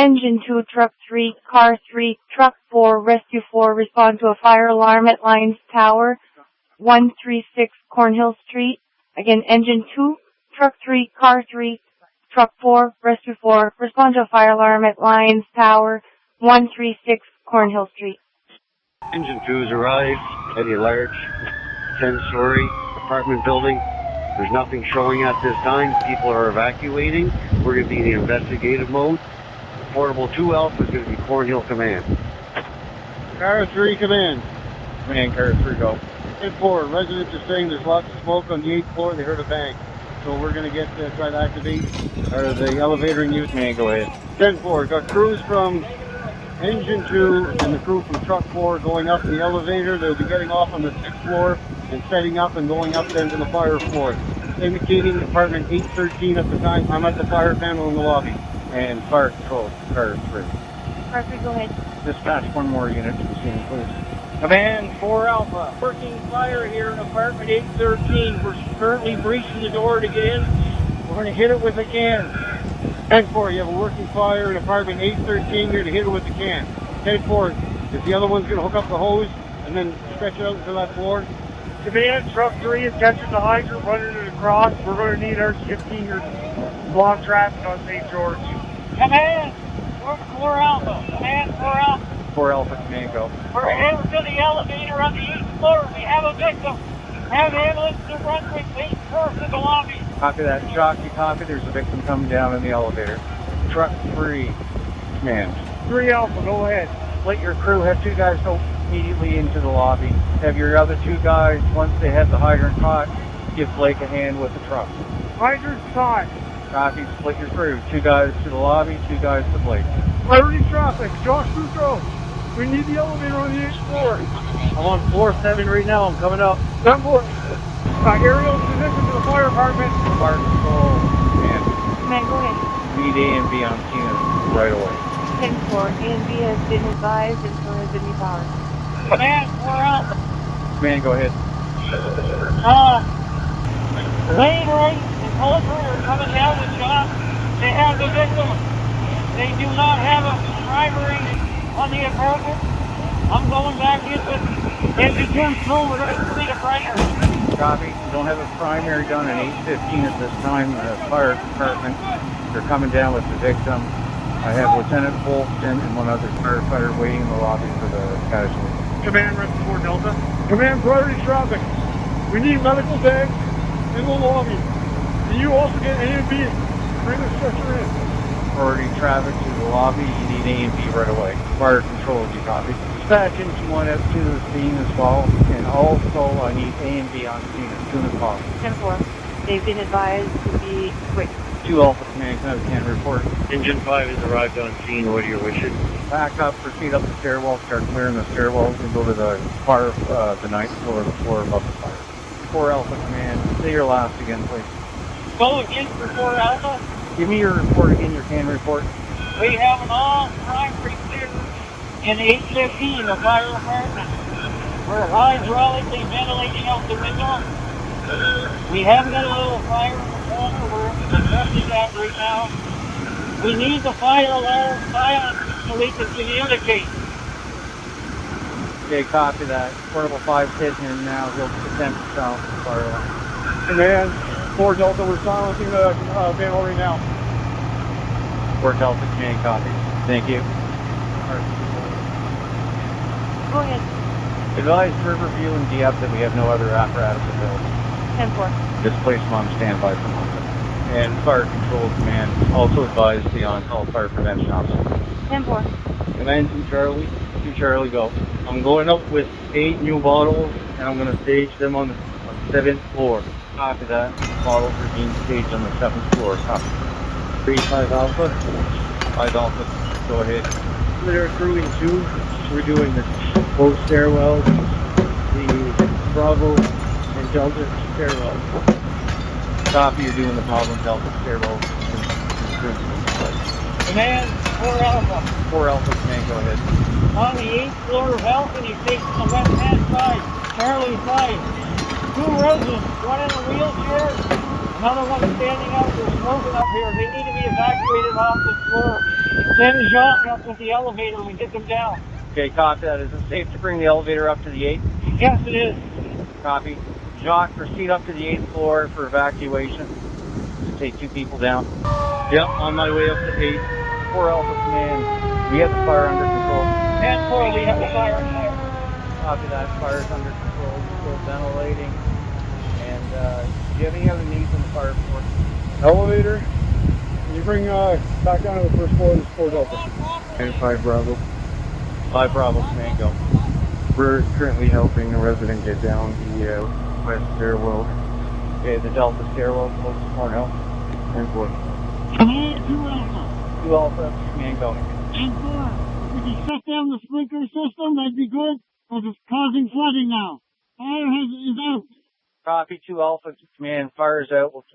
Engine 2, Truck 3, Car 3, Truck 4, Rescue 4, respond to a fire alarm at Lions Tower, 136 Cornhill Street. Again, Engine 2, Truck 3, Car 3, Truck 4, Rescue 4, respond to a fire alarm at Lions Tower, 136 Cornhill Street. Engine 2 has arrived at a large 10-story apartment building. There's nothing showing at this time. People are evacuating. We're going to be in the investigative mode. Portable 2 Alpha is going to be Cornhill Command. Car 3 Command. Command, Car 3 go. 10-4, residents are saying there's lots of smoke on the 8th floor. They heard a bang. So we're going to try to activate the elevator and use. Command, go ahead. 10-4, got crews from Engine 2 and the crew from Truck 4 going up the elevator. They'll be getting off on the 6th floor and setting up and going up then to the fire floor. Indicating apartment 813 at the time. I'm at the fire panel in the lobby. And fire control, Car 3. Car 3, go ahead. Dispatch one more unit to the scene, please. Command 4 Alpha. Working fire here in apartment 813. We're currently breaching the door to get in. We're going to hit it with a can. 10-4, you have a working fire in apartment 813. You're to hit it with the can. 10-4, is the other one's going to hook up the hose and then stretch it out to that floor? Command, Truck 3 is catching the hydrant, running it across. We're going to need RCMP to block traffic on St. George. Command, 4 Alpha. Command, 4 Alpha. 4 Alpha, Command, go. We're heading to the elevator on the 8th floor. We have a victim. Have ambulance to run quickly first to the lobby. Copy that. Jockey, copy. There's a victim coming down in the elevator. Truck 3, Command. 3 Alpha, go ahead. Let your crew have 2 guys go immediately into the lobby. Have your other 2 guys, once they have the hydrant caught, give Blake a hand with the truck. Hydrant's caught. Copy, split your crew. 2 guys to the lobby, 2 guys to Blake. Priority traffic, Josh Boudreaux. We need the elevator on the 8th floor. I'm on floor 7 right now. I'm coming up. 10-4. Aerial position to the fire department. Fire control, Command. Command, go ahead. Need A and B on scene right away. 10-4, A and B has been advised and so has been repowered. Command, 4 Alpha. Command, go ahead. Lane right and Culver are coming down the shop. They have the victim. They do not have a primary on the apartment. I'm going back into Jim's room. We're going to need a primary. Copy. We don't have a primary done at 8:15 at this time. The fire department, they're coming down with the victim. I have Lieutenant Bolton and one other firefighter waiting in the lobby for the casualty. Command, Rescue 4 Delta. Command, priority traffic. We need medical bags in the lobby. Can you also get A and B? Bring the stretcher in. Priority traffic to the lobby. You need A and B right away. Fire control, you copy. Dispatch engine 1 up to the scene as well. And also, I need A and B on scene as soon as possible. 10-4, they've been advised to be quick. 2 Alpha Command, can report. Engine 5 has arrived on scene. What are your wishes? Back up, proceed up the stairwell, start clearing the stairwells, and go to the fire, the 9th floor, the floor above the fire. 4 Alpha Command, say your last again, please. Go again for 4 Alpha. Give me your report again, your can report. We have an all-primary clear in 815, the fire department. We're hydraulically ventilating out the window. We have got a little fire in the corner. We're addressing that right now. We need the fire alarm silent so we can communicate. Okay, copy that. Portable 5's hitting him now. He'll attempt to silence the fire alarm. Command, 4 Delta, we're silencing the panel right now. 4 Delta, Command, copy. Thank you. Go ahead. Advise Riverview and DF that we have no other apparatus available. 10-4. Just place them on standby for Moncton. And Fire Control Command also advise the on-call fire prevention officer. 10-4. Command 2 Charlie, go. I'm going up with 8 new bottles, and I'm going to stage them on the 7th floor. Copy that. Bottles are being staged on the 7th floor. Copy. 5 Alpha. 5 Alpha, go ahead. They're crewing 2. We're doing the both stairwells, the Bravo and Delta stairwells. Copy, you're doing the Bravo and Delta stairwells. Command, 4 Alpha. 4 Alpha, Command, go ahead. On the 8th floor of balcony facing the left-hand side, Charlie side. 2 residents, one in a wheelchair, another one standing up. There's smoking up here. They need to be evacuated off the floor. Send Jacques up with the elevator and get them down. Okay, copy that. Is it safe to bring the elevator up to the 8th? Yes, it is. Copy. Jacques, proceed up to the 8th floor for evacuation. To take 2 people down. Yep, on my way up to 8. 4 Alpha Command. We have the fire under control. 10-4, we have the fire in there. Copy that. Fire's under control. Still ventilating. And do you have any other needs on the fire force? Elevator. Can you bring back down to the first floor of this Ford Delta? And 5 Bravo. 5 Bravo, Command, go. We're currently helping a resident get down the west stairwell. Okay, the Delta stairwell close to Cornhill. 10-4. Command 2 Alpha. 2 Alpha, Command, go. 10-4. If you shut down the sprinkler system, that'd be good, because it's causing flooding now. Fire is out. Copy 2 Alpha, Command, fire's out. We'll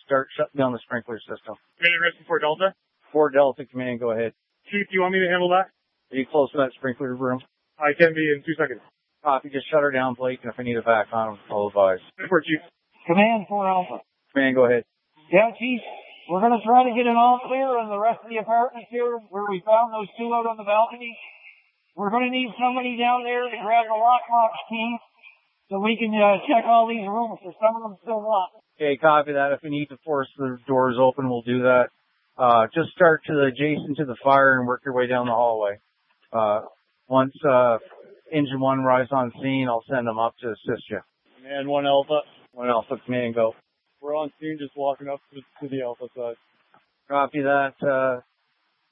start shutting down the sprinkler system. Command rescue for Delta. 4 Delta, Command, go ahead. Chief, do you want me to handle that? Are you close to that sprinkler room? I can be in 2 seconds. Copy, just shut her down, Blake, and if I need it back on, I'll advise. For Chief. Command 4 Alpha. Command, go ahead. Yeah, Chief. We're going to try to get it all clear in the rest of the apartments here where we found those 2 out on the balcony. We're going to need somebody down there to grab the lockbox key so we can check all these rooms, because some of them still locked. Okay, copy that. If we need to force the doors open, we'll do that. Just start to the adjacent to the fire and work your way down the hallway. Once engine 1 arrives on scene, I'll send them up to assist you. Command 1 Alpha. 1 Alpha, Command, go. We're on scene, just walking up to the Alpha side. Copy that.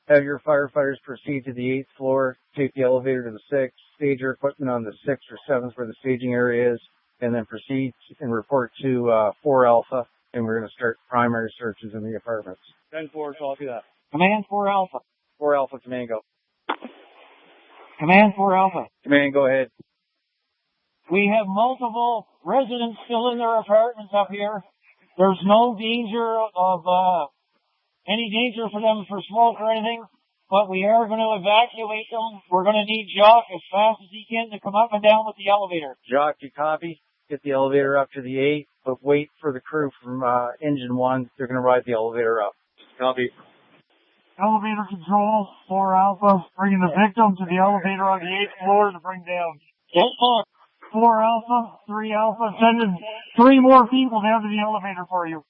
Have your firefighters proceed to the 8th floor, take the elevator to the 6th, stage your equipment on the 6th or 7th where the staging area is, and then proceed and report to 4 Alpha, and we're going to start primary searches in the apartments. 10-4, copy that. Command 4 Alpha. 4 Alpha, Command, go. Command 4 Alpha. Command, go ahead. We have multiple residents still in their apartments up here. There's no danger of any danger for them for smoke or anything, but we are going to evacuate them. We're going to need Jacques as fast as he can to come up and down with the elevator. Jacques, you copy? Get the elevator up to the 8th, but wait for the crew from engine 1. They're going to ride the elevator up. Copy. Elevator control, 4 Alpha, bringing the victim to the elevator on the 8th floor to bring down. 4 Alpha, 3 Alpha, sending 3 more people down to the elevator for you.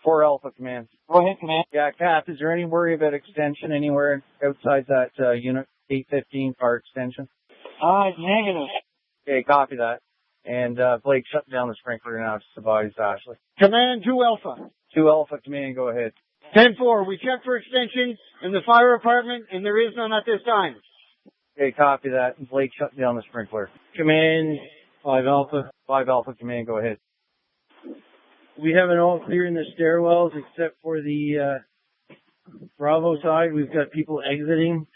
4 Alpha, Command. Go ahead, Command. Yeah, Cap, is there any worry about extension anywhere outside that unit 815 fire extension? It's negative. Okay, copy that. And Blake, shut down the sprinkler now. Just advise Ashley. Command 2 Alpha. 2 Alpha, Command, go ahead. 10-4, we checked for extension in the fire apartment, and there is none at this time. Okay, copy that. And Blake, shut down the sprinkler. Command 5 Alpha. 5 Alpha, Command, go ahead. We have it all clear in the stairwells except for the Bravo side. We've got people exiting.